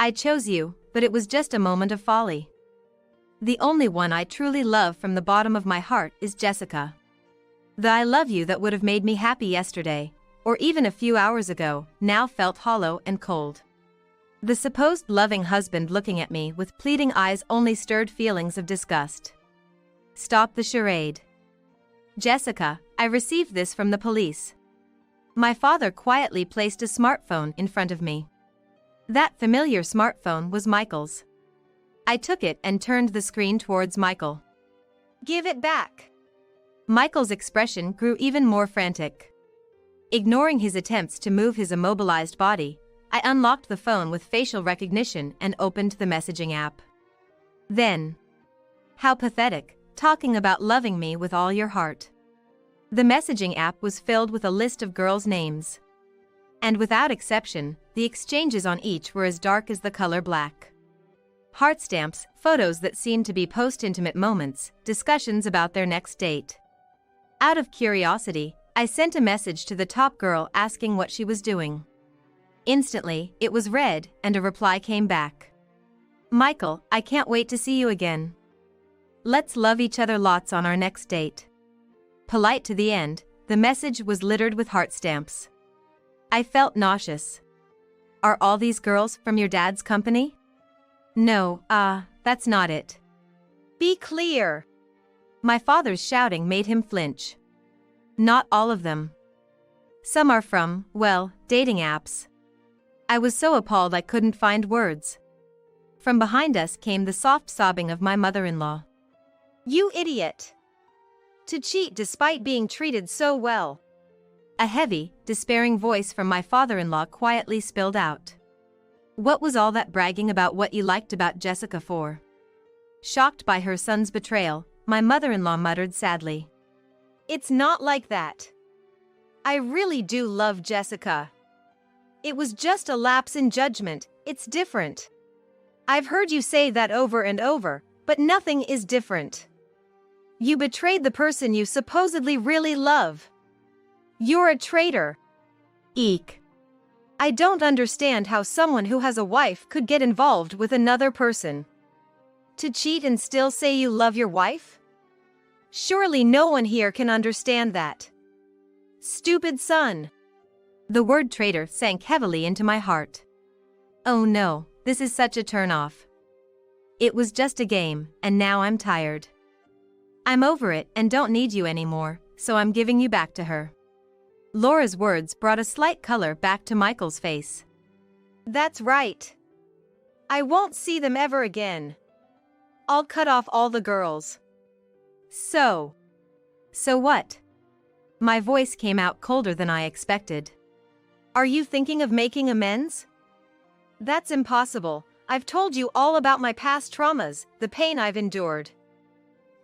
I chose you, but it was just a moment of folly. The only one I truly love from the bottom of my heart is Jessica. The I love you that would have made me happy yesterday, or even a few hours ago, now felt hollow and cold. The supposed loving husband looking at me with pleading eyes only stirred feelings of disgust. Stop the charade. Jessica, I received this from the police. My father quietly placed a smartphone in front of me. That familiar smartphone was Michael's. I took it and turned the screen towards Michael. Give it back. Michael's expression grew even more frantic. Ignoring his attempts to move his immobilized body, I unlocked the phone with facial recognition and opened the messaging app. Then, how pathetic, talking about loving me with all your heart. The messaging app was filled with a list of girls' names. And without exception, the exchanges on each were as dark as the color black. Heart stamps, photos that seemed to be post-intimate moments, discussions about their next date. Out of curiosity, I sent a message to the top girl asking what she was doing. Instantly, it was read, and a reply came back. Michael, I can't wait to see you again. Let's love each other lots on our next date. Polite to the end, the message was littered with heart stamps. I felt nauseous. Are all these girls from your dad's company? No, that's not it. Be clear. My father's shouting made him flinch. Not all of them. Some are from, well, dating apps. I was so appalled I couldn't find words. From behind us came the soft sobbing of my mother-in-law. You idiot! To cheat despite being treated so well. A heavy, despairing voice from my father-in-law quietly spilled out. What was all that bragging about what you liked about Jessica for? Shocked by her son's betrayal, my mother-in-law muttered sadly. It's not like that. I really do love Jessica. It was just a lapse in judgment, it's different. I've heard you say that over and over, but nothing is different. You betrayed the person you supposedly really love. You're a traitor. Eek. I don't understand how someone who has a wife could get involved with another person. To cheat and still say you love your wife? Surely no one here can understand that. Stupid son. The word traitor sank heavily into my heart. Oh no, this is such a turn-off. It was just a game, and now I'm tired. I'm over it and don't need you anymore, so I'm giving you back to her. Laura's words brought a slight color back to Michael's face. That's right. I won't see them ever again. I'll cut off all the girls. So what? My voice came out colder than I expected. Are you thinking of making amends? That's impossible. I've told you all about my past traumas, the pain I've endured.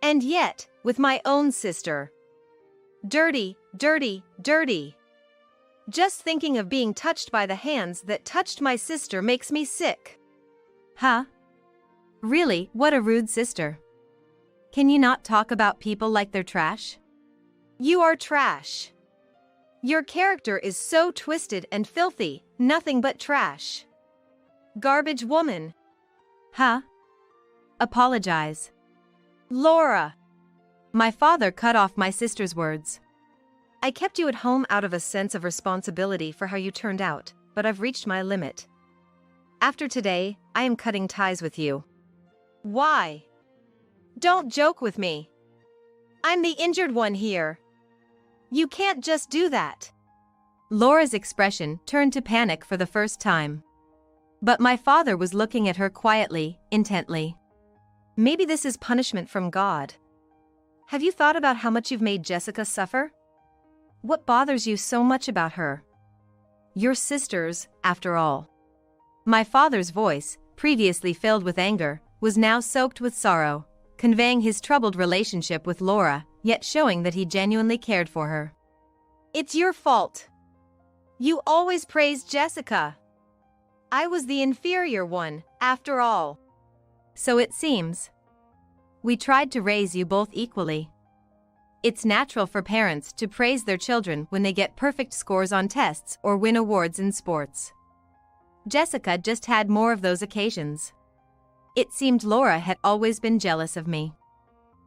And yet, with my own sister. Dirty, dirty, dirty. Just thinking of being touched by the hands that touched my sister makes me sick. Huh? Really, what a rude sister. Can you not talk about people like they're trash? You are trash. Your character is so twisted and filthy, nothing but trash. Garbage woman. Huh? Apologize. Laura. My father cut off my sister's words. I kept you at home out of a sense of responsibility for how you turned out, but I've reached my limit. After today, I am cutting ties with you. Why? Don't joke with me. I'm the injured one here. You can't just do that. Laura's expression turned to panic for the first time. But my father was looking at her quietly, intently. Maybe this is punishment from God. Have you thought about how much you've made Jessica suffer? What bothers you so much about her? Your sisters, after all. My father's voice, previously filled with anger, was now soaked with sorrow, conveying his troubled relationship with Laura, yet showing that he genuinely cared for her. It's your fault. You always praised Jessica. I was the inferior one, after all. So it seems. We tried to raise you both equally. It's natural for parents to praise their children when they get perfect scores on tests or win awards in sports. Jessica just had more of those occasions. It seemed Laura had always been jealous of me.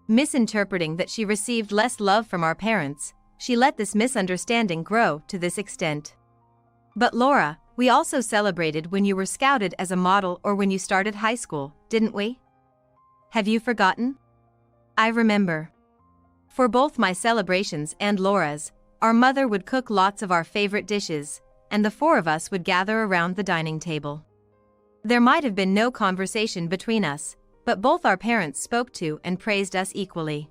Misinterpreting that she received less love from our parents, she let this misunderstanding grow to this extent. But Laura, we also celebrated when you were scouted as a model or when you started high school, didn't we? Have you forgotten? I remember. For both my celebrations and Laura's, our mother would cook lots of our favorite dishes, and the four of us would gather around the dining table. There might have been no conversation between us, but both our parents spoke to and praised us equally.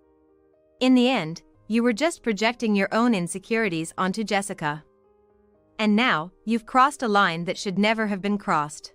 In the end, you were just projecting your own insecurities onto Jessica. And now, you've crossed a line that should never have been crossed.